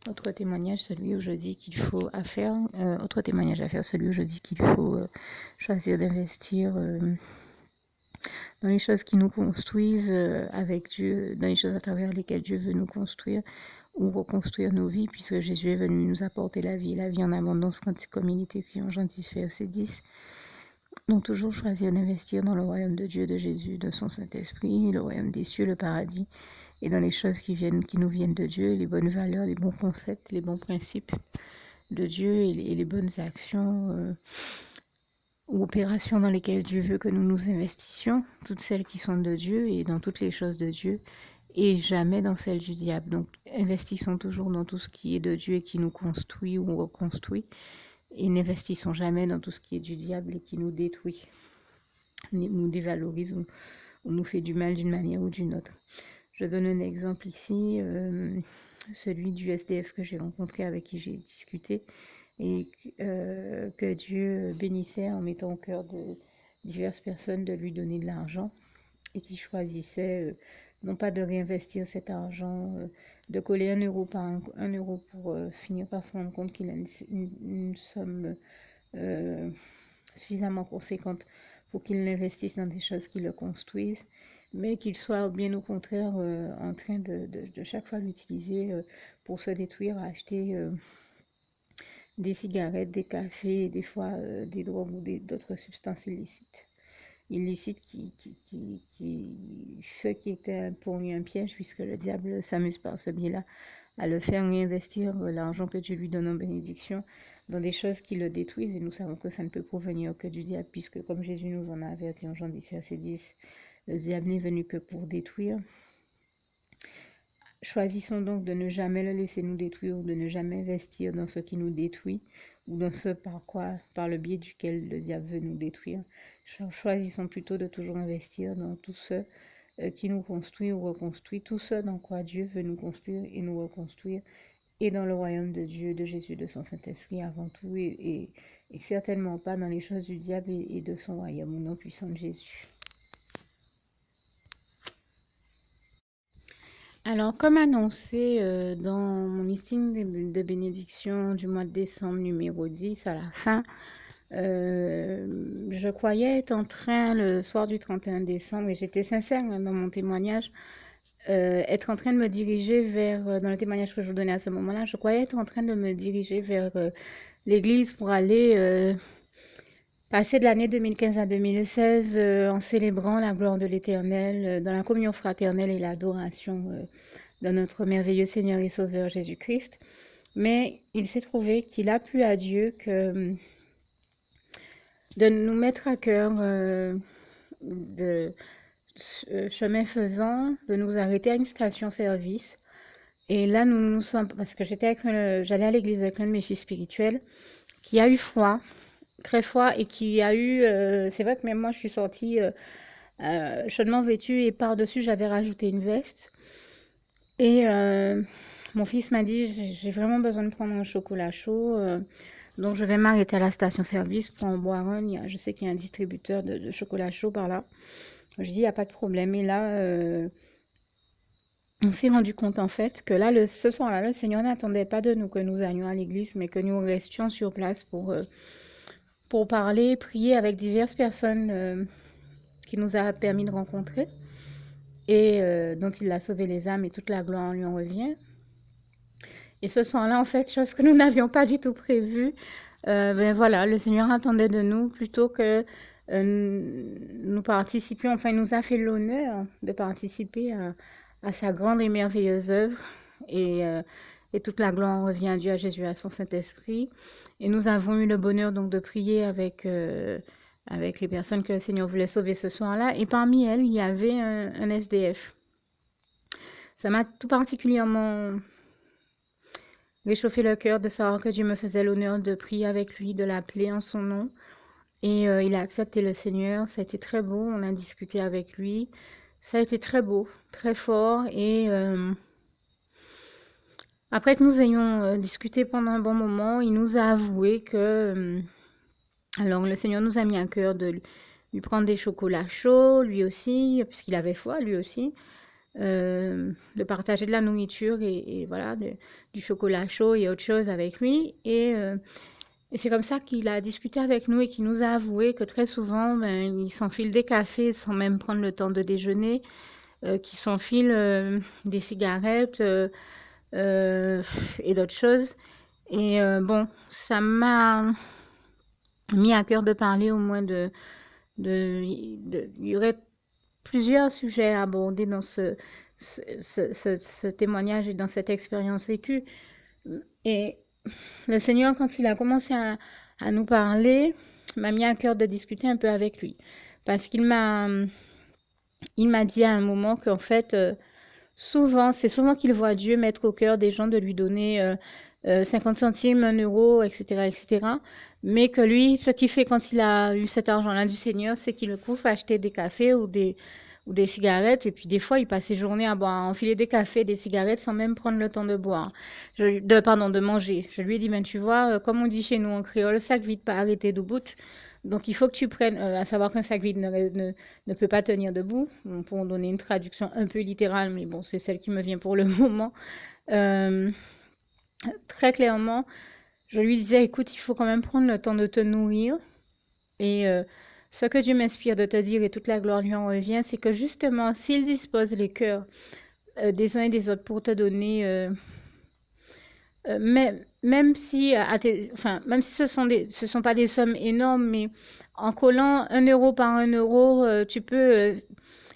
Autre témoignage, celui où je dis qu'il faut autre témoignage à faire, celui où je dis qu'il faut choisir d'investir dans les choses qui nous construisent avec Dieu, dans les choses à travers lesquelles Dieu veut nous construire ou reconstruire nos vies, puisque Jésus est venu nous apporter la vie en abondance, comme il est écrit en Jean 10, verset 10. Donc toujours choisir d'investir dans le royaume de Dieu, de Jésus, de son Saint-Esprit, le royaume des cieux, le paradis, et dans les choses qui nous viennent de Dieu, les bonnes valeurs, les bons concepts, les bons principes de Dieu et les bonnes actions ou opérations dans lesquelles Dieu veut que nous nous investissions, toutes celles qui sont de Dieu et dans toutes les choses de Dieu, et jamais dans celles du diable. Donc investissons toujours dans tout ce qui est de Dieu et qui nous construit ou reconstruit, et n'investissons jamais dans tout ce qui est du diable et qui nous détruit, nous dévalorise ou nous fait du mal d'une manière ou d'une autre. Je donne un exemple ici, celui du SDF que j'ai rencontré, avec qui j'ai discuté, et que Dieu bénissait en mettant au cœur de diverses personnes de lui donner de l'argent, et qui choisissait non pas de réinvestir cet argent, de coller 1 euro par 1 euro pour finir par se rendre compte qu'il a une somme suffisamment conséquente pour qu'il l'investisse dans des choses qui le construisent, mais qu'il soit bien au contraire en train de chaque fois l'utiliser pour se détruire, à acheter des cigarettes, des cafés, et des fois des drogues ou d'autres substances illicites ce qui était pour lui un piège, puisque le diable s'amuse par ce biais-là à le faire réinvestir l'argent que Dieu lui donne en bénédiction dans des choses qui le détruisent, et nous savons que ça ne peut provenir que du diable, puisque comme Jésus nous en a averti en Jean 10, verset 10, le diable n'est venu que pour détruire. Choisissons donc de ne jamais le laisser nous détruire, ou de ne jamais investir dans ce qui nous détruit, ou dans ce par le biais duquel le diable veut nous détruire. Choisissons plutôt de toujours investir dans tout ce qui nous construit ou reconstruit, tout ce dans quoi Dieu veut nous construire et nous reconstruire, et dans le royaume de Dieu, de Jésus, de son Saint-Esprit avant tout, et certainement pas dans les choses du diable et de son royaume, au nom puissant de Jésus. Alors, comme annoncé dans mon listing de bénédiction du mois de décembre numéro 10 à la fin, je croyais être en train, le soir du 31 décembre, et j'étais sincère dans mon témoignage, être en train de me diriger vers, dans le témoignage que je vous donnais à ce moment-là, je croyais être en train de me diriger vers l'église pour aller passer de l'année 2015 à 2016 en célébrant la gloire de l'Éternel, dans la communion fraternelle et l'adoration de notre merveilleux Seigneur et Sauveur Jésus-Christ. Mais il s'est trouvé qu'il a plu à Dieu de nous mettre à cœur, chemin faisant, de nous arrêter à une station-service. Et là, nous sommes, parce que j'allais à l'église avec l'un de mes fils spirituels, qui a eu froid, très froid, et qui a eu, c'est vrai que même moi, je suis sortie chaudement vêtue, et par-dessus, j'avais rajouté une veste. Et mon fils m'a dit, j'ai vraiment besoin de prendre un chocolat chaud, donc je vais m'arrêter à la station-service pour en boire un. Je sais qu'il y a un distributeur de chocolat chaud par là. Je dis, il n'y a pas de problème. Et là, on s'est rendu compte en fait que là, ce soir-là, le Seigneur n'attendait pas de nous que nous allions à l'église, mais que nous restions sur place pour parler, prier avec diverses personnes qu'il nous a permis de rencontrer, et dont il a sauvé les âmes, et toute la gloire lui en revient. Et ce soir-là, en fait, chose que nous n'avions pas du tout prévue, ben voilà, le Seigneur attendait de nous plutôt que nous participions, enfin, il nous a fait l'honneur de participer à sa grande et merveilleuse œuvre, et toute la gloire revient à Dieu, à Jésus, à son Saint-Esprit. Et nous avons eu le bonheur donc de prier avec les personnes que le Seigneur voulait sauver ce soir-là, et parmi elles, il y avait un SDF. Ça m'a tout particulièrement réchauffé le cœur de savoir que Dieu me faisait l'honneur de prier avec lui, de l'appeler en son nom. Et il a accepté le Seigneur. Ça a été très beau. On a discuté avec lui. Ça a été très beau, très fort. Et après que nous ayons discuté pendant un bon moment, il nous a avoué que alors le Seigneur nous a mis à cœur de lui prendre des chocolats chauds, lui aussi, puisqu'il avait foi, lui aussi. de partager de la nourriture et voilà, du chocolat chaud et autre chose avec lui. Et c'est comme ça qu'il a discuté avec nous et qu'il nous a avoué que très souvent, ben, il s'enfile des cafés sans même prendre le temps de déjeuner, qu'il s'enfile des cigarettes euh, et d'autres choses. Et bon, ça m'a mis à cœur de parler au moins il y aurait plusieurs sujets à aborder dans ce témoignage et dans cette expérience vécue. Et le Seigneur, quand il a commencé à nous parler, m'a mis à cœur de discuter un peu avec lui. Parce il m'a dit à un moment qu'en fait, c'est souvent qu'il voit Dieu mettre au cœur des gens de lui donner 50 centimes, 1 euro, etc., etc. Mais que lui, ce qu'il fait quand il a eu cet argent-là du Seigneur, c'est qu'il le pousse à acheter des cafés ou des cigarettes. Et puis des fois, il passe ses journées à boire, à enfiler des cafés, des cigarettes sans même prendre le temps de boire. De manger. Je lui ai dit, ben tu vois, comme on dit chez nous en créole, sac vide pas arrêté de bout. Donc il faut que tu prennes, à savoir qu'un sac vide ne peut pas tenir debout. Pour en donner une traduction un peu littérale, mais bon, c'est celle qui me vient pour le moment. Euh, Très clairement, je lui disais, écoute, il faut quand même prendre le temps de te nourrir. Et ce que Dieu m'inspire de te dire, et toute la gloire lui en revient, c'est que justement, s'il dispose les cœurs des uns et des autres pour te donner, même si, même si ce sont pas des sommes énormes, mais en collant 1 euro par 1 euro, tu peux,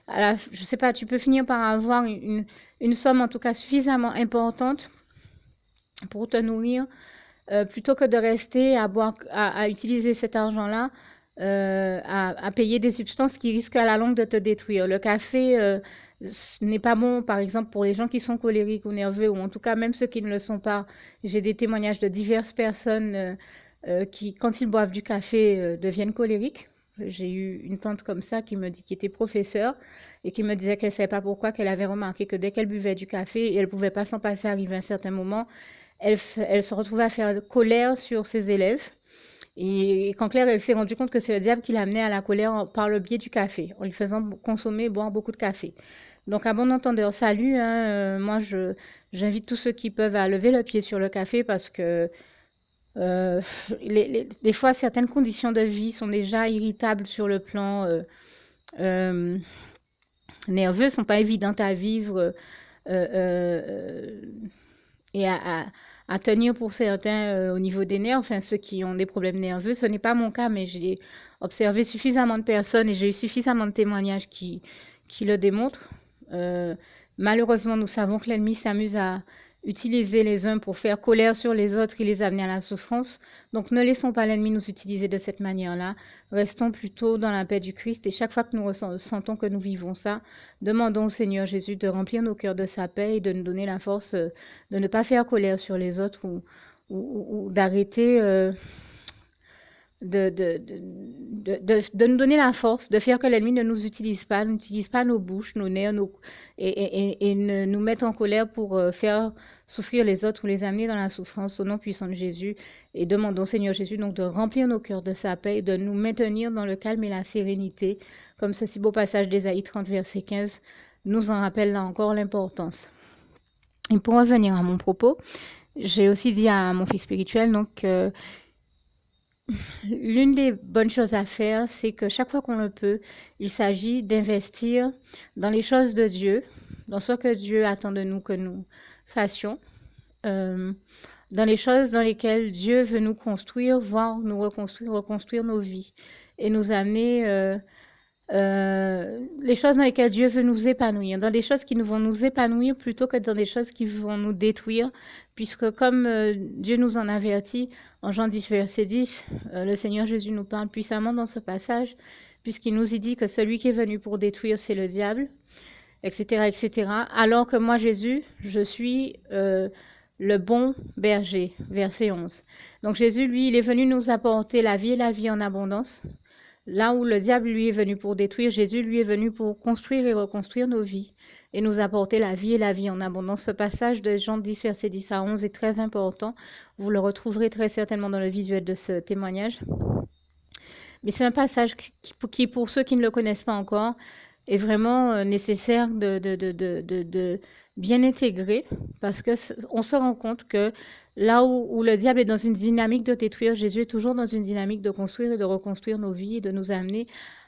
je sais pas, tu peux finir par avoir une somme en tout cas suffisamment importante pour te nourrir, plutôt que de rester à utiliser cet argent-là à payer des substances qui risquent à la longue de te détruire. Le café ce n'est pas bon, par exemple, pour les gens qui sont colériques ou nerveux, ou en tout cas même ceux qui ne le sont pas. J'ai des témoignages de diverses personnes qui, quand ils boivent du café, deviennent colériques. J'ai eu une tante comme ça qui était professeure et qui me disait qu'elle ne savait pas pourquoi, qu'elle avait remarqué que dès qu'elle buvait du café, et elle ne pouvait pas s'en passer arrivé à un certain moment, elle se retrouvait à faire colère sur ses élèves. Et qu'en clair, elle s'est rendue compte que c'est le diable qui l'amenait à la colère par le biais du café, en lui faisant consommer, boire beaucoup de café. Donc, à bon entendeur, salut. Hein, moi, j'invite tous ceux qui peuvent à lever le pied sur le café parce que euh, des fois, certaines conditions de vie sont déjà irritables sur le plan euh, nerveux, sont pas évidentes à vivre. Euh, et à tenir pour certains au niveau des nerfs, enfin ceux qui ont des problèmes nerveux. Ce n'est pas mon cas, mais j'ai observé suffisamment de personnes et j'ai eu suffisamment de témoignages qui le démontrent. Euh, Malheureusement, nous savons que l'ennemi s'amuse à utiliser les uns pour faire colère sur les autres et les amener à la souffrance. Donc ne laissons pas l'ennemi nous utiliser de cette manière-là. Restons plutôt dans la paix du Christ et chaque fois que nous ressentons que nous vivons ça, demandons au Seigneur Jésus de remplir nos cœurs de sa paix et de nous donner la force de ne pas faire colère sur les autres ou d'arrêter de nous donner la force de faire que l'ennemi ne nous utilise pas, n'utilise pas nos bouches, nos nerfs, et ne nous mette en colère pour faire souffrir les autres ou les amener dans la souffrance au nom puissant de Jésus. Et demandons au Seigneur Jésus donc de remplir nos cœurs de sa paix et de nous maintenir dans le calme et la sérénité, comme ce si beau passage d'Ésaïe 30, verset 15 nous en rappelle là encore l'importance. Et pour revenir à mon propos, j'ai aussi dit à mon fils spirituel, donc, l'une des bonnes choses à faire, c'est que chaque fois qu'on le peut, il s'agit d'investir dans les choses de Dieu, dans ce que Dieu attend de nous que nous fassions, euh, dans les choses dans lesquelles Dieu veut nous construire, voire nous reconstruire nos vies et nous amener les choses dans lesquelles Dieu veut nous épanouir, dans des choses qui nous vont nous épanouir plutôt que dans des choses qui vont nous détruire, puisque comme Dieu nous en avertit en Jean 10, verset 10, le Seigneur Jésus nous parle puissamment dans ce passage, puisqu'il nous y dit que celui qui est venu pour détruire, c'est le diable, etc., etc. Alors que moi, Jésus, je suis le bon berger, verset 11. Donc Jésus, lui, il est venu nous apporter la vie et la vie en abondance. Là où le diable lui est venu pour détruire, Jésus lui est venu pour construire et reconstruire nos vies et nous apporter la vie et la vie en abondance. Ce passage de Jean 10, verset 10 à 11 est très important. Vous le retrouverez très certainement dans le visuel de ce témoignage. Mais c'est un passage qui, pour ceux qui ne le connaissent pas encore, est vraiment nécessaire de bien intégrer parce que on se rend compte que là où le diable est dans une dynamique de détruire, Jésus est toujours dans une dynamique de construire et de reconstruire nos vies et de nous amener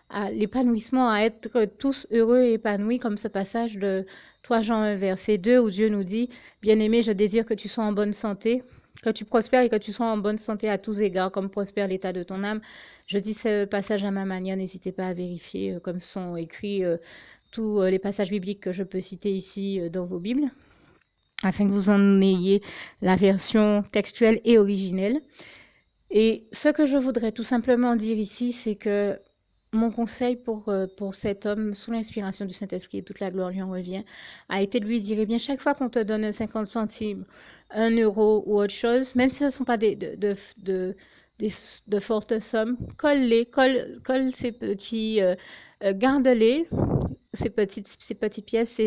à l'épanouissement, à être tous heureux et épanouis, comme ce passage de 3 Jean 1, verset 2, où Dieu nous dit, bien-aimé, je désire que tu sois en bonne santé, que tu prospères et que tu sois en bonne santé à tous égards, comme prospère l'état de ton âme. Je dis ce passage à ma manière, n'hésitez pas à vérifier, comme sont écrits tous les passages bibliques que je peux citer ici dans vos Bibles, afin que vous en ayez la version textuelle et originelle. Et ce que je voudrais tout simplement dire ici, c'est que mon conseil pour cet homme, sous l'inspiration du Saint-Esprit, et toute la gloire lui en revient, a été de lui dire, eh bien, chaque fois qu'on te donne 50 centimes, 1 euro ou autre chose, même si ce ne sont pas de fortes sommes, colle ces petits, garde-les, ces petites pièces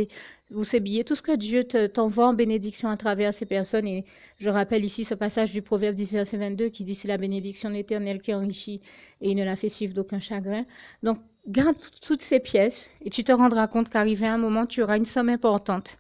ou ces billets, tout ce que Dieu t'envoie en bénédiction à travers ces personnes. Et je rappelle ici ce passage du Proverbe 10, verset 22 qui dit, c'est la bénédiction éternelle qui enrichit et il ne la fait suivre d'aucun chagrin. Donc, garde toutes ces pièces et tu te rendras compte qu'arrivé un moment, tu auras une somme importante.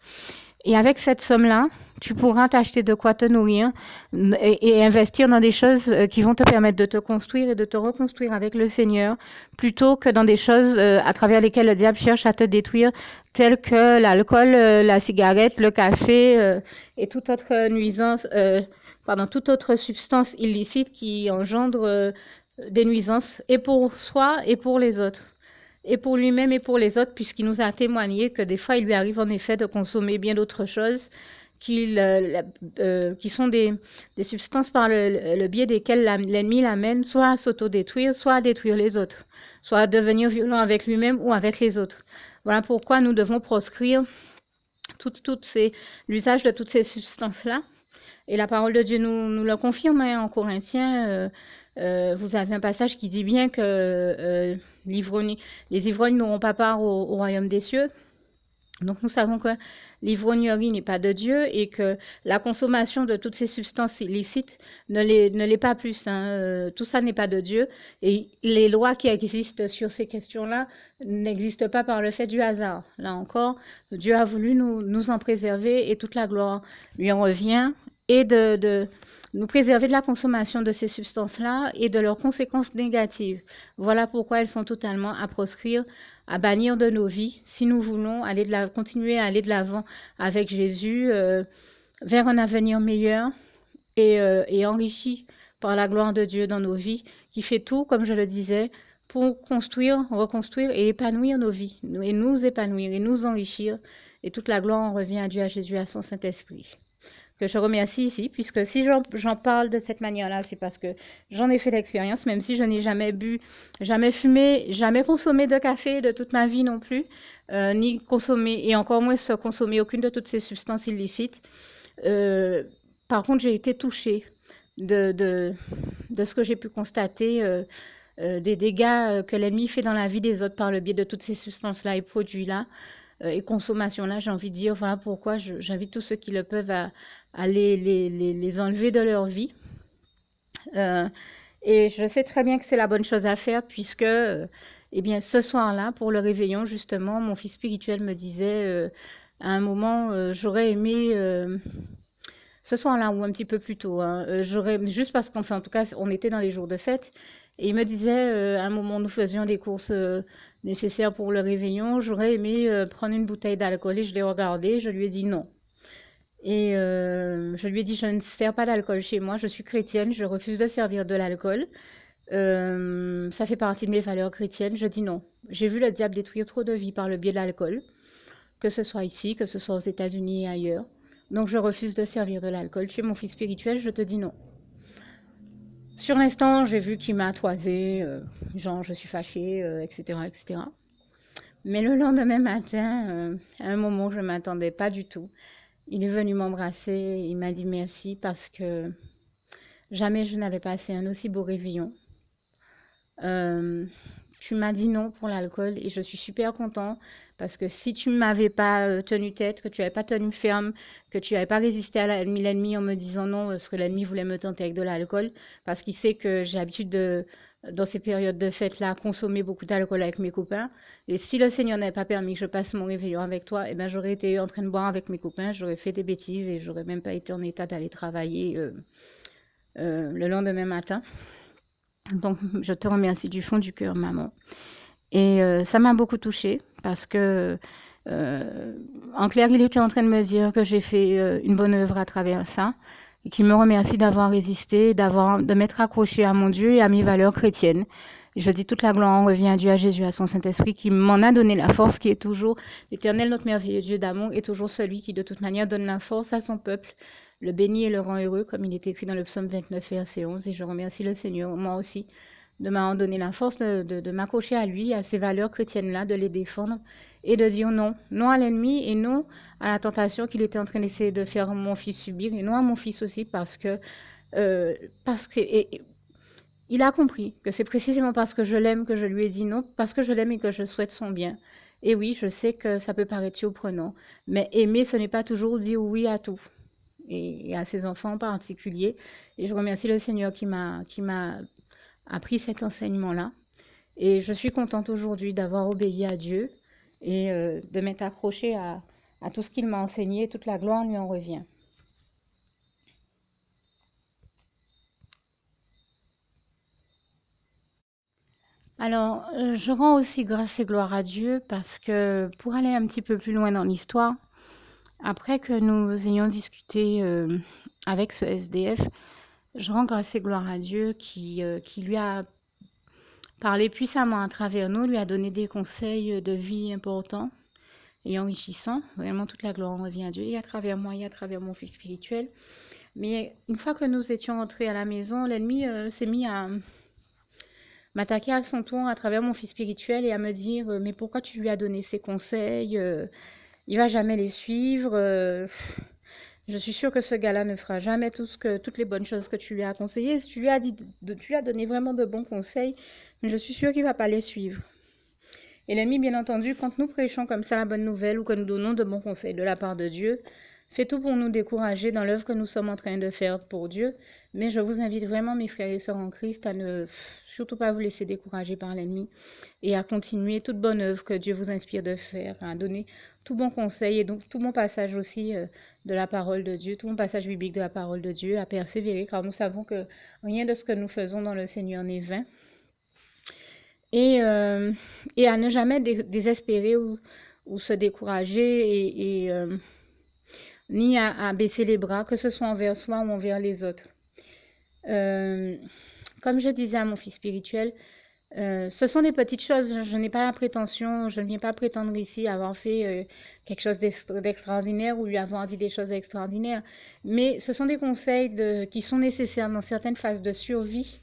Et avec cette somme-là, tu pourras t'acheter de quoi te nourrir et investir dans des choses qui vont te permettre de te construire et de te reconstruire avec le Seigneur, plutôt que dans des choses à travers lesquelles le diable cherche à te détruire, telles que l'alcool, la cigarette, le café et toute autre nuisance, toute autre substance illicite qui engendre des nuisances et pour soi et pour les autres. Et pour lui-même et pour les autres, puisqu'il nous a témoigné que des fois, il lui arrive en effet de consommer bien d'autres choses qui sont des substances par le biais desquelles l'ennemi l'amène soit à s'autodétruire, soit à détruire les autres, soit à devenir violent avec lui-même ou avec les autres. Voilà pourquoi nous devons proscrire l'usage de toutes ces substances-là. Et la parole de Dieu nous le confirme en Corinthiens. Vous avez un passage qui dit bien que les ivrognes n'auront pas part au royaume des cieux. Donc nous savons que l'ivrognerie n'est pas de Dieu et que la consommation de toutes ces substances illicites ne l'est pas plus. Tout ça n'est pas de Dieu. Et les lois qui existent sur ces questions-là n'existent pas par le fait du hasard. Là encore, Dieu a voulu nous en préserver et toute la gloire lui en revient et de nous préserver de la consommation de ces substances-là et de leurs conséquences négatives. Voilà pourquoi elles sont totalement à proscrire, à bannir de nos vies, si nous voulons continuer à aller de l'avant avec Jésus vers un avenir meilleur et enrichi par la gloire de Dieu dans nos vies, qui fait tout, comme je le disais, pour construire, reconstruire et épanouir nos vies, et nous épanouir et nous enrichir. Et toute la gloire en revient à Dieu, à Jésus, à son Saint-Esprit. Que je remercie ici, puisque si j'en parle de cette manière-là, c'est parce que j'en ai fait l'expérience, même si je n'ai jamais bu, jamais fumé, jamais consommé de café de toute ma vie non plus, ni consommé, et encore moins consommer aucune de toutes ces substances illicites. Par contre, j'ai été touchée de ce que j'ai pu constater, des dégâts que l'ennemi fait dans la vie des autres par le biais de toutes ces substances-là et produits-là. Et consommation-là, j'ai envie de dire, voilà pourquoi j'invite tous ceux qui le peuvent à les enlever de leur vie. Et je sais très bien que c'est la bonne chose à faire puisque, eh bien, ce soir-là, pour le réveillon, justement, mon fils spirituel me disait, à un moment, j'aurais aimé, ce soir-là ou un petit peu plus tôt, juste parce qu'enfin, en tout cas, on était dans les jours de fête, et il me disait, à un moment, nous faisions des courses nécessaires pour le réveillon, j'aurais aimé prendre une bouteille d'alcool et je l'ai regardé, je lui ai dit non. Et je lui ai dit, je ne sers pas d'alcool chez moi, je suis chrétienne, je refuse de servir de l'alcool. Ça fait partie de mes valeurs chrétiennes, je dis non. J'ai vu le diable détruire trop de vies par le biais de l'alcool, que ce soit ici, que ce soit aux États-Unis et ailleurs. Donc je refuse de servir de l'alcool. Tu es mon fils spirituel, je te dis non. Sur l'instant, j'ai vu qu'il m'a toisé, genre je suis fâchée, etc., etc. Mais le lendemain matin, à un moment où je ne m'attendais pas du tout, il est venu m'embrasser, il m'a dit merci parce que jamais je n'avais passé un aussi beau réveillon. tu m'as dit non pour l'alcool et je suis super content parce que si tu ne m'avais pas tenu tête, que tu n'avais pas tenu ferme, que tu n'avais pas résisté à l'ennemi en me disant non parce que l'ennemi voulait me tenter avec de l'alcool, parce qu'il sait que j'ai l'habitude de, dans ces périodes de fête-là, consommer beaucoup d'alcool avec mes copains. Et si le Seigneur n'avait pas permis que je passe mon réveillon avec toi, eh ben, j'aurais été en train de boire avec mes copains, j'aurais fait des bêtises et j'aurais même pas été en état d'aller travailler le lendemain matin. Donc, je te remercie du fond du cœur, maman. Et ça m'a beaucoup touchée parce que, en clair, il était en train de me dire que j'ai fait une bonne œuvre à travers ça et qu'il me remercie d'avoir résisté, de m'être accroché à mon Dieu et à mes valeurs chrétiennes. Je dis toute la gloire revient à Dieu, à Jésus, à son Saint-Esprit qui m'en a donné la force, qui est toujours l'Éternel, notre merveilleux Dieu d'amour, est toujours celui qui, de toute manière, donne la force à son peuple, le bénit et le rend heureux, comme il est écrit dans le psaume 29, verset 11. Et je remercie le Seigneur, moi aussi, de m'avoir donné la force de m'accrocher à lui, à ces valeurs chrétiennes-là, de les défendre et de dire non. Non à l'ennemi et non à la tentation qu'il était en train d'essayer de faire mon fils subir et non à mon fils aussi parce que il a compris que c'est précisément parce que je l'aime que je lui ai dit non, parce que je l'aime et que je souhaite son bien. Et oui, je sais que ça peut paraître surprenant, mais aimer, ce n'est pas toujours dire oui à tout, et à ses enfants en particulier. Et je remercie le Seigneur qui m'a appris cet enseignement-là. Et je suis contente aujourd'hui d'avoir obéi à Dieu et de m'être accrochée à tout ce qu'il m'a enseigné. Toute la gloire lui en revient. Alors, je rends aussi grâce et gloire à Dieu parce que pour aller un petit peu plus loin dans l'histoire, après que nous ayons discuté avec ce SDF, je rends grâce et gloire à Dieu qui lui a parlé puissamment à travers nous, lui a donné des conseils de vie importants et enrichissants. Vraiment, toute la gloire en revient à Dieu et à travers moi et à travers mon fils spirituel. Mais une fois que nous étions entrés à la maison, l'ennemi s'est mis à m'attaquer à son tour à travers mon fils spirituel et à me dire mais pourquoi tu lui as donné ces conseils, il va jamais les suivre, je suis sûre que ce gars-là ne fera jamais toutes les bonnes choses que tu lui as conseillées. Si tu lui as dit tu lui as donné vraiment de bons conseils, mais je suis sûre qu'il va pas les suivre. Et l'ennemi, bien entendu, quand nous prêchons comme ça la bonne nouvelle ou que nous donnons de bons conseils de la part de Dieu, fait tout pour nous décourager dans l'œuvre que nous sommes en train de faire pour Dieu. Mais je vous invite vraiment, mes frères et sœurs en Christ, à ne surtout pas vous laisser décourager par l'ennemi et à continuer toute bonne œuvre que Dieu vous inspire de faire, à donner tout bon conseil et donc tout bon passage aussi de la parole de Dieu, tout bon passage biblique de la parole de Dieu, à persévérer, car nous savons que rien de ce que nous faisons dans le Seigneur n'est vain. Et à ne jamais désespérer ou se décourager ni à baisser les bras, que ce soit envers soi ou envers les autres. Comme je disais à mon fils spirituel, ce sont des petites choses, je n'ai pas la prétention, je ne viens pas prétendre ici avoir fait quelque chose d'extraordinaire ou lui avoir dit des choses extraordinaires, mais ce sont des conseils qui sont nécessaires dans certaines phases de survie.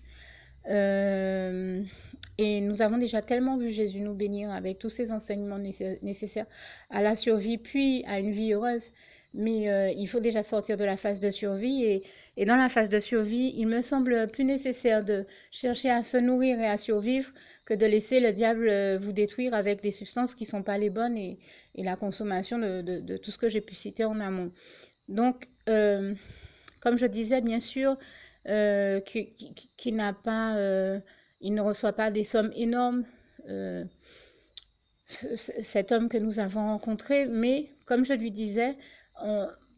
Et nous avons déjà tellement vu Jésus nous bénir avec tous ces enseignements nécessaires à la survie, puis à une vie heureuse. Mais il faut déjà sortir de la phase de survie. Et dans la phase de survie, il me semble plus nécessaire de chercher à se nourrir et à survivre que de laisser le diable vous détruire avec des substances qui ne sont pas les bonnes et la consommation de tout ce que j'ai pu citer en amont. Donc, comme je disais, bien sûr, qui n'a pas, il ne reçoit pas des sommes énormes, cet homme que nous avons rencontré, mais comme je lui disais,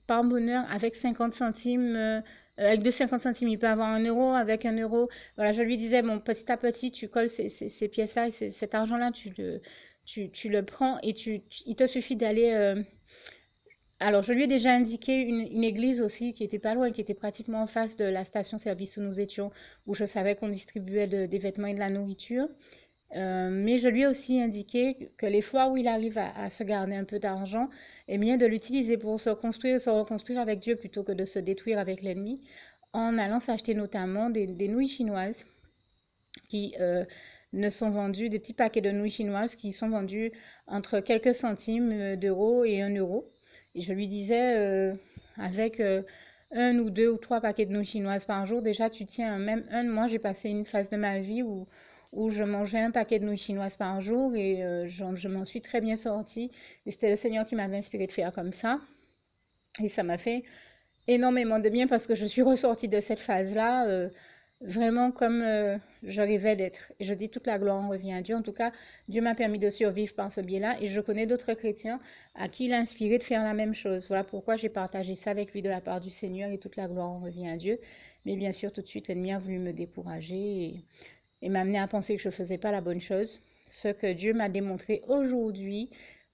par bonheur, avec 50 centimes, avec 50 centimes, il peut avoir 1 euro, avec 1 euro, voilà, je lui disais, bon, petit à petit, tu colles ces pièces-là et cet argent-là, tu le prends et il te suffit d'aller. Alors, je lui ai déjà indiqué une église aussi qui était pas loin, qui était pratiquement en face de la station-service où nous étions, où je savais qu'on distribuait des vêtements et de la nourriture. Mais je lui ai aussi indiqué que les fois où il arrive à se garder un peu d'argent, eh bien de l'utiliser pour se construire, se reconstruire avec Dieu plutôt que de se détruire avec l'ennemi, en allant s'acheter notamment des nouilles chinoises qui ne sont vendues, des petits paquets de nouilles chinoises qui sont vendus entre quelques centimes d'euros et 1 euro. Et je lui disais, avec 1 ou 2 ou 3 paquets de nouilles chinoises par jour, déjà tu tiens même un. Moi, j'ai passé une phase de ma vie où où je mangeais un paquet de nouilles chinoises par jour et je m'en suis très bien sortie. Et c'était le Seigneur qui m'avait inspiré de faire comme ça. Et ça m'a fait énormément de bien parce que je suis ressortie de cette phase-là vraiment comme je rêvais d'être. Et je dis toute la gloire en revient à Dieu. En tout cas, Dieu m'a permis de survivre par ce biais-là. Et je connais d'autres chrétiens à qui il a inspiré de faire la même chose. Voilà pourquoi j'ai partagé ça avec lui de la part du Seigneur et toute la gloire en revient à Dieu. Mais bien sûr, tout de suite, l'ennemi a voulu me décourager et m'amener à penser que je ne faisais pas la bonne chose. Ce que Dieu m'a démontré aujourd'hui,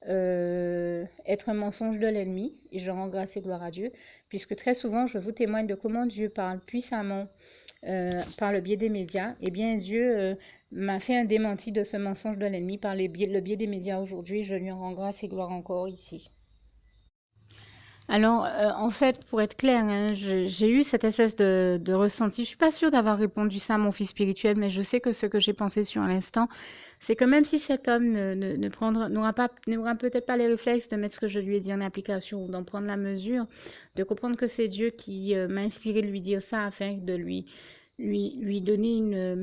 être un mensonge de l'ennemi, et je rends grâce et gloire à Dieu, puisque très souvent je vous témoigne de comment Dieu parle puissamment par le biais des médias. Et bien Dieu m'a fait un démenti de ce mensonge de l'ennemi par le biais des médias aujourd'hui, je lui en rends grâce et gloire encore ici. Alors, en fait, pour être clair, hein, j'ai eu cette espèce de ressenti. Je suis pas sûre d'avoir répondu ça à mon fils spirituel, mais je sais que ce que j'ai pensé sur l'instant, c'est que même si cet homme n'aura peut-être pas les réflexes de mettre ce que je lui ai dit en application ou d'en prendre la mesure, de comprendre que c'est Dieu qui m'a inspiré de lui dire ça afin de lui donner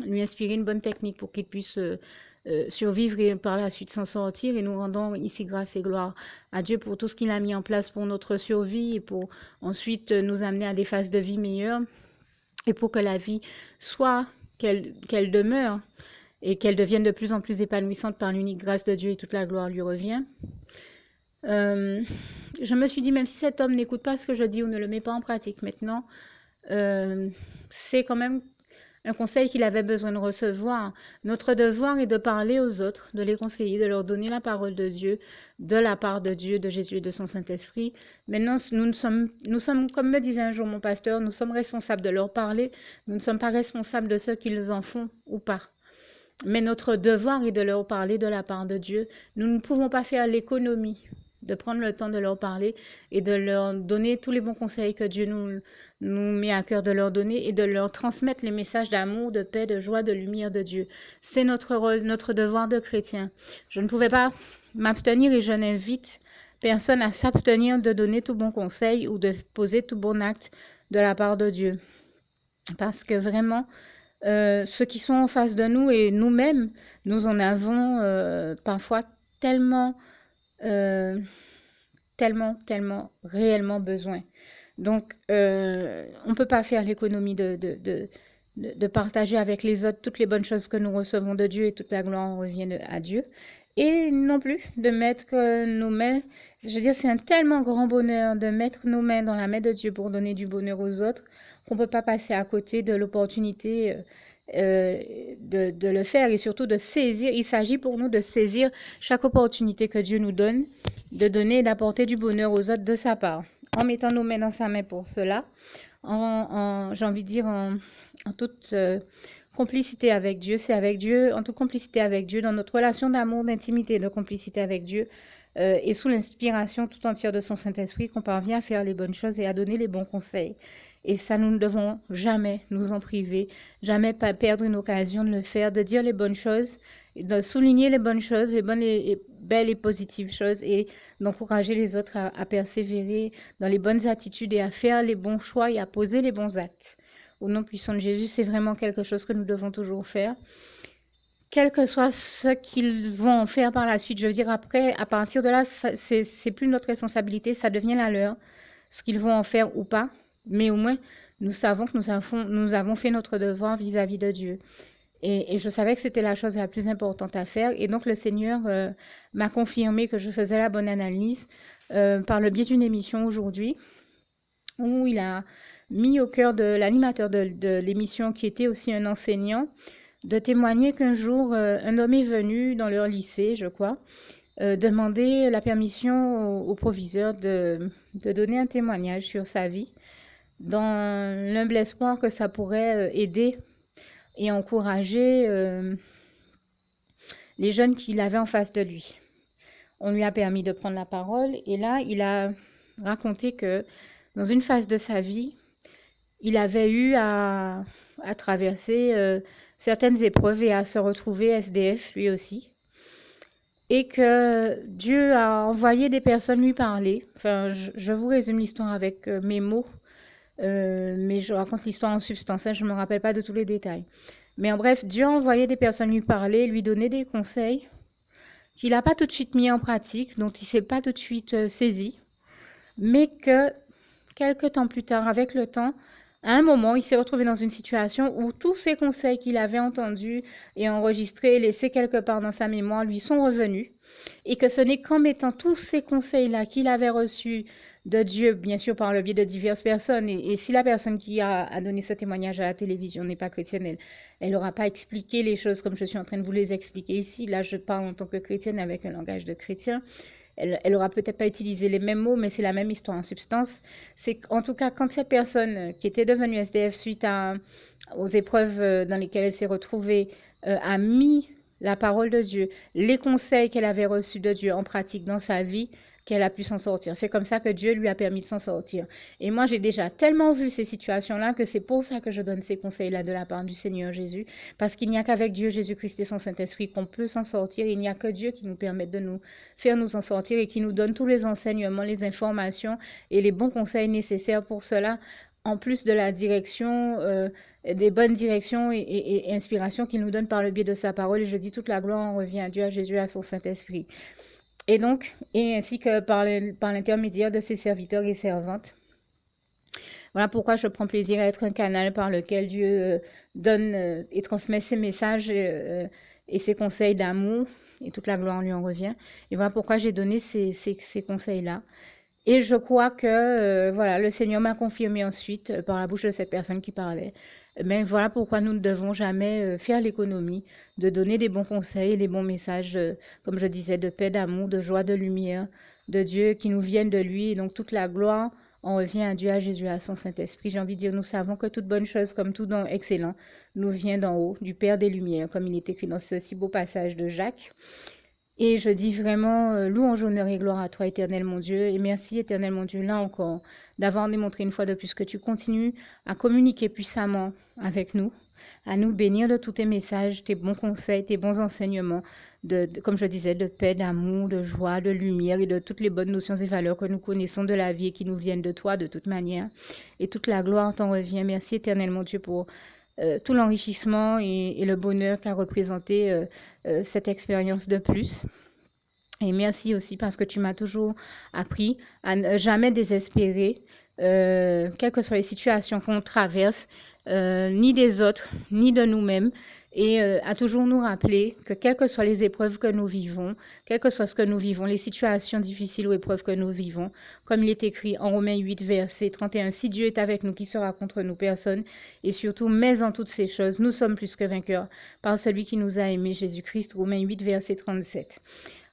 lui inspirer une bonne technique pour qu'il puisse survivre et par la suite s'en sortir. Et nous rendons ici grâce et gloire à Dieu pour tout ce qu'il a mis en place pour notre survie et pour ensuite nous amener à des phases de vie meilleures et pour que la vie soit, qu'elle demeure et qu'elle devienne de plus en plus épanouissante par l'unique grâce de Dieu et toute la gloire lui revient. Je me suis dit, même si cet homme n'écoute pas ce que je dis ou ne le met pas en pratique maintenant, c'est quand même un conseil qu'il avait besoin de recevoir. Notre devoir est de parler aux autres, de les conseiller, de leur donner la parole de Dieu, de la part de Dieu, de Jésus et de son Saint-Esprit. Maintenant, nous sommes, comme me disait un jour mon pasteur, nous sommes responsables de leur parler, nous ne sommes pas responsables de ce qu'ils en font ou pas. Mais notre devoir est de leur parler de la part de Dieu. Nous ne pouvons pas faire l'économie de prendre le temps de leur parler et de leur donner tous les bons conseils que Dieu nous met à cœur de leur donner et de leur transmettre les messages d'amour, de paix, de joie, de lumière de Dieu. C'est notre rôle, notre devoir de chrétien. Je ne pouvais pas m'abstenir et je n'invite personne à s'abstenir de donner tout bon conseil ou de poser tout bon acte de la part de Dieu. Parce que vraiment, ceux qui sont en face de nous et nous-mêmes, nous en avons parfois tellement réellement besoin. Donc, on ne peut pas faire l'économie de partager avec les autres toutes les bonnes choses que nous recevons de Dieu et toute la gloire revient à Dieu. Et non plus de mettre nos mains, je veux dire, c'est un tellement grand bonheur de mettre nos mains dans la main de Dieu pour donner du bonheur aux autres qu'on ne peut pas passer à côté de l'opportunité de le faire et surtout de saisir. Il s'agit pour nous de saisir chaque opportunité que Dieu nous donne, de donner et d'apporter du bonheur aux autres de sa part. En mettant nos mains dans sa main pour cela, j'ai envie de dire en toute complicité avec Dieu, c'est avec Dieu, en toute complicité avec Dieu, dans notre relation d'amour, d'intimité, de complicité avec Dieu, et sous l'inspiration tout entière de son Saint-Esprit qu'on parvient à faire les bonnes choses et à donner les bons conseils. Et ça, nous ne devons jamais nous en priver, jamais pas perdre une occasion de le faire, de dire les bonnes choses, de souligner les bonnes choses, les bonnes et belles et positives choses, et d'encourager les autres à persévérer dans les bonnes attitudes et à faire les bons choix et à poser les bons actes. Au nom puissant de Jésus, c'est vraiment quelque chose que nous devons toujours faire. Quel que soit ce qu'ils vont en faire par la suite, je veux dire après, à partir de là, c'est plus notre responsabilité, ça devient la leur, ce qu'ils vont en faire ou pas. Mais au moins, nous savons que nous avons fait notre devoir vis-à-vis de Dieu. Et je savais que c'était la chose la plus importante à faire. Et donc, le Seigneur m'a confirmé que je faisais la bonne analyse par le biais d'une émission aujourd'hui, où il a mis au cœur de l'animateur de l'émission, qui était aussi un enseignant, de témoigner qu'un jour, un homme est venu dans leur lycée, je crois, demander la permission au proviseur de donner un témoignage sur sa vie, dans l'humble espoir que ça pourrait aider et encourager les jeunes qu'il avait en face de lui. On lui a permis de prendre la parole et là, il a raconté que dans une phase de sa vie, il avait eu à traverser certaines épreuves et à se retrouver SDF lui aussi. Et que Dieu a envoyé des personnes lui parler. Enfin, je vous résume l'histoire avec mes mots. Mais je raconte l'histoire en substance, hein, je ne me rappelle pas de tous les détails. Mais en bref, Dieu a envoyé des personnes lui parler, lui donner des conseils qu'il n'a pas tout de suite mis en pratique, dont il ne s'est pas tout de suite saisi, mais que quelques temps plus tard, avec le temps, à un moment, il s'est retrouvé dans une situation où tous ces conseils qu'il avait entendus et enregistrés, laissés quelque part dans sa mémoire, lui sont revenus. Et que ce n'est qu'en mettant tous ces conseils-là qu'il avait reçus de Dieu, bien sûr par le biais de diverses personnes, et si la personne qui a donné ce témoignage à la télévision n'est pas chrétienne, elle n'aura pas expliqué les choses comme je suis en train de vous les expliquer ici. Là, je parle en tant que chrétienne avec un langage de chrétien. Elle aura peut-être pas utilisé les mêmes mots, mais c'est la même histoire en substance. C'est qu'en tout cas, quand cette personne qui était devenue SDF suite aux épreuves dans lesquelles elle s'est retrouvée a mis la parole de Dieu, les conseils qu'elle avait reçus de Dieu en pratique dans sa vie, qu'elle a pu s'en sortir. C'est comme ça que Dieu lui a permis de s'en sortir. Et moi, j'ai déjà tellement vu ces situations-là que c'est pour ça que je donne ces conseils-là de la part du Seigneur Jésus. Parce qu'il n'y a qu'avec Dieu, Jésus-Christ et son Saint-Esprit qu'on peut s'en sortir. Il n'y a que Dieu qui nous permet de nous faire nous en sortir et qui nous donne tous les enseignements, les informations et les bons conseils nécessaires pour cela, en plus de la direction, des bonnes directions et inspirations qu'il nous donne par le biais de sa parole. Et je dis toute la gloire en revient à Dieu, à Jésus, à son Saint-Esprit. Et donc, et ainsi que par l'intermédiaire de ses serviteurs et servantes. Voilà pourquoi je prends plaisir à être un canal par lequel Dieu donne et transmet ses messages et ses conseils d'amour, et toute la gloire lui en revient. Et voilà pourquoi j'ai donné ces conseils-là. Et je crois que voilà, le Seigneur m'a confirmé ensuite par la bouche de cette personne qui parlait. Mais voilà pourquoi nous ne devons jamais faire l'économie de donner des bons conseils et des bons messages, comme je disais, de paix, d'amour, de joie, de lumière, de Dieu qui nous viennent de lui. Et donc toute la gloire en revient à Dieu, à Jésus, à son Saint-Esprit. J'ai envie de dire, nous savons que toute bonne chose, comme tout don excellent, nous vient d'en haut, du Père des Lumières, comme il est écrit dans ce si beau passage de Jacques. Et je dis vraiment louange, honneur et gloire à toi, éternel mon Dieu. Et merci, éternel mon Dieu, là encore, d'avoir démontré une fois de plus que tu continues à communiquer puissamment avec nous, à nous bénir de tous tes messages, tes bons conseils, tes bons enseignements, comme je disais, de paix, d'amour, de joie, de lumière et de toutes les bonnes notions et valeurs que nous connaissons de la vie et qui nous viennent de toi de toute manière. Et toute la gloire t'en revient. Merci, éternel mon Dieu, pour tout l'enrichissement et le bonheur qu'a représenté cette expérience de plus. Et merci aussi parce que tu m'as toujours appris à ne jamais désespérer, quelles que soient les situations qu'on traverse, ni des autres, ni de nous-mêmes, et à toujours nous rappeler que quelles que soient les épreuves que nous vivons, quel que soit ce que nous vivons, les situations difficiles ou épreuves que nous vivons, comme il est écrit en Romains 8, verset 31, si Dieu est avec nous, qui sera contre nous? Personne. Et surtout, mais en toutes ces choses, nous sommes plus que vainqueurs par celui qui nous a aimés, Jésus-Christ, Romains 8, verset 37.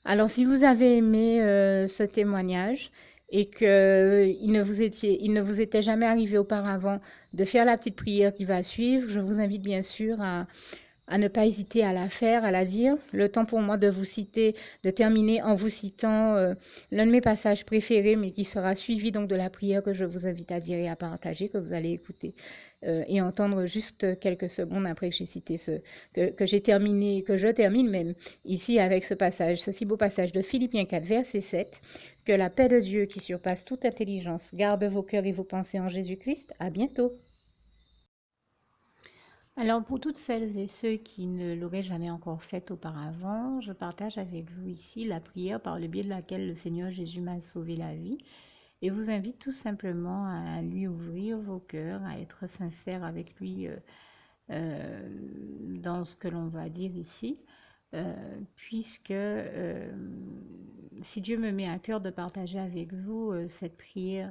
Alors, si vous avez aimé ce témoignage et qu'il ne vous était jamais arrivé auparavant de faire la petite prière qui va suivre, je vous invite bien sûr à ne pas hésiter à la faire, à la dire. Le temps pour moi de vous citer, de terminer en vous citant l'un de mes passages préférés, mais qui sera suivi donc de la prière que je vous invite à dire et à partager, que vous allez écouter et entendre juste quelques secondes après que j'ai cité que j'ai terminé, que je termine même ici avec ce passage, ce si beau passage de Philippiens 4, verset 7. Que la paix de Dieu qui surpasse toute intelligence garde vos cœurs et vos pensées en Jésus-Christ. À bientôt. Alors pour toutes celles et ceux qui ne l'auraient jamais encore fait auparavant, je partage avec vous ici la prière par le biais de laquelle le Seigneur Jésus m'a sauvé la vie et vous invite tout simplement à lui ouvrir vos cœurs, à être sincère avec lui dans ce que l'on va dire ici, puisque si Dieu me met à cœur de partager avec vous cette prière,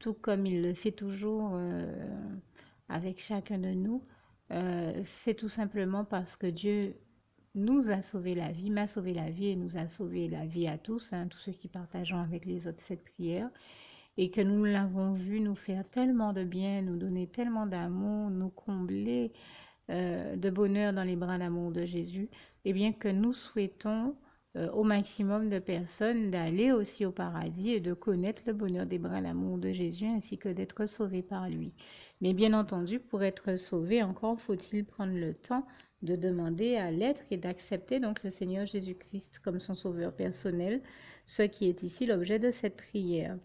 tout comme il le fait toujours avec chacun de nous, c'est tout simplement parce que Dieu nous a sauvé la vie, m'a sauvé la vie et nous a sauvé la vie à tous, hein, tous ceux qui partageons avec les autres cette prière, et que nous l'avons vu nous faire tellement de bien, nous donner tellement d'amour, nous combler de bonheur dans les bras d'amour de Jésus, et bien que nous souhaitons au maximum de personnes d'aller aussi au paradis et de connaître le bonheur des bras d'amour de Jésus ainsi que d'être sauvés par lui. Mais bien entendu, pour être sauvé, encore faut-il prendre le temps de demander à l'être et d'accepter donc le Seigneur Jésus-Christ comme son sauveur personnel, ce qui est ici l'objet de cette prière.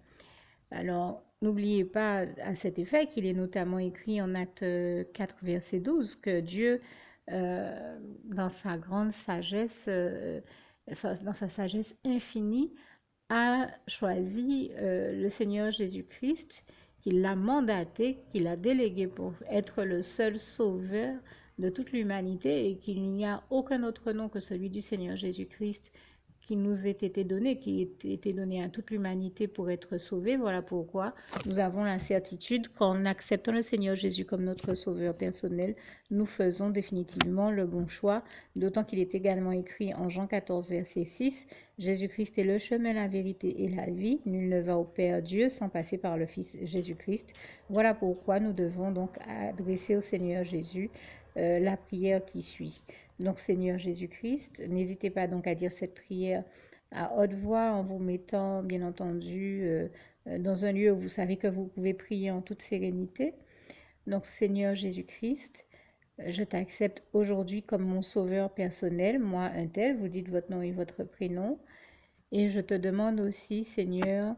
Alors, n'oubliez pas à cet effet qu'il est notamment écrit en Acte 4, verset 12, que Dieu dans sa grande sagesse, dans sa sagesse infinie, a choisi le Seigneur Jésus-Christ, qu'il l'a mandaté, qu'il a délégué pour être le seul sauveur de toute l'humanité et qu'il n'y a aucun autre nom que celui du Seigneur Jésus-Christ qui nous ait été donné, qui ait été donné à toute l'humanité pour être sauvé. Voilà pourquoi nous avons la certitude qu'en acceptant le Seigneur Jésus comme notre sauveur personnel, nous faisons définitivement le bon choix, d'autant qu'il est également écrit en Jean 14, verset 6, Jésus-Christ est le chemin, la vérité et la vie. Nul ne va au Père Dieu sans passer par le Fils Jésus-Christ. Voilà pourquoi nous devons donc adresser au Seigneur Jésus la prière qui suit. Donc Seigneur Jésus-Christ, n'hésitez pas donc à dire cette prière à haute voix en vous mettant bien entendu dans un lieu où vous savez que vous pouvez prier en toute sérénité. Donc Seigneur Jésus-Christ, je t'accepte aujourd'hui comme mon sauveur personnel, moi un tel, vous dites votre nom et votre prénom. Et je te demande aussi, Seigneur,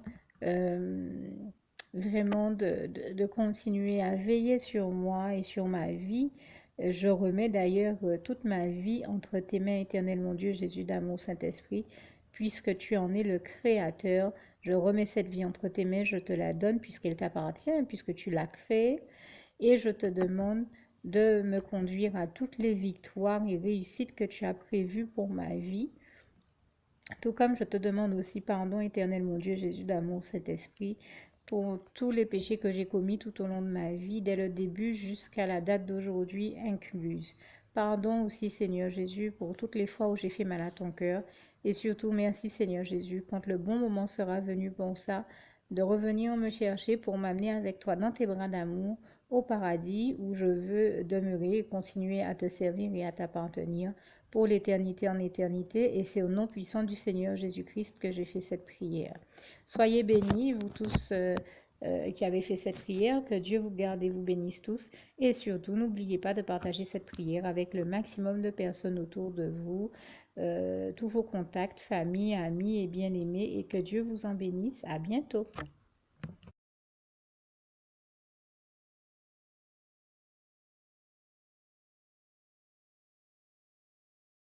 vraiment de continuer à veiller sur moi et sur ma vie. Je remets d'ailleurs toute ma vie entre tes mains, éternel mon Dieu, Jésus d'amour, Saint-Esprit, puisque tu en es le Créateur. Je remets cette vie entre tes mains, je te la donne puisqu'elle t'appartient, puisque tu l'as créée. Et je te demande de me conduire à toutes les victoires et réussites que tu as prévues pour ma vie. Tout comme je te demande aussi pardon, éternel mon Dieu, Jésus d'amour, Saint-Esprit, pour tous les péchés que j'ai commis tout au long de ma vie, dès le début jusqu'à la date d'aujourd'hui incluse. Pardon aussi, Seigneur Jésus, pour toutes les fois où j'ai fait mal à ton cœur. Et surtout, merci, Seigneur Jésus, quand le bon moment sera venu pour ça, de revenir me chercher pour m'amener avec toi dans tes bras d'amour au paradis où je veux demeurer et continuer à te servir et à t'appartenir pour l'éternité en éternité. Et c'est au nom puissant du Seigneur Jésus-Christ que j'ai fait cette prière. Soyez bénis, vous tous qui avez fait cette prière, que Dieu vous garde et vous bénisse tous. Et surtout, n'oubliez pas de partager cette prière avec le maximum de personnes autour de vous, tous vos contacts, famille, amis et bien-aimés, et que Dieu vous en bénisse. À bientôt.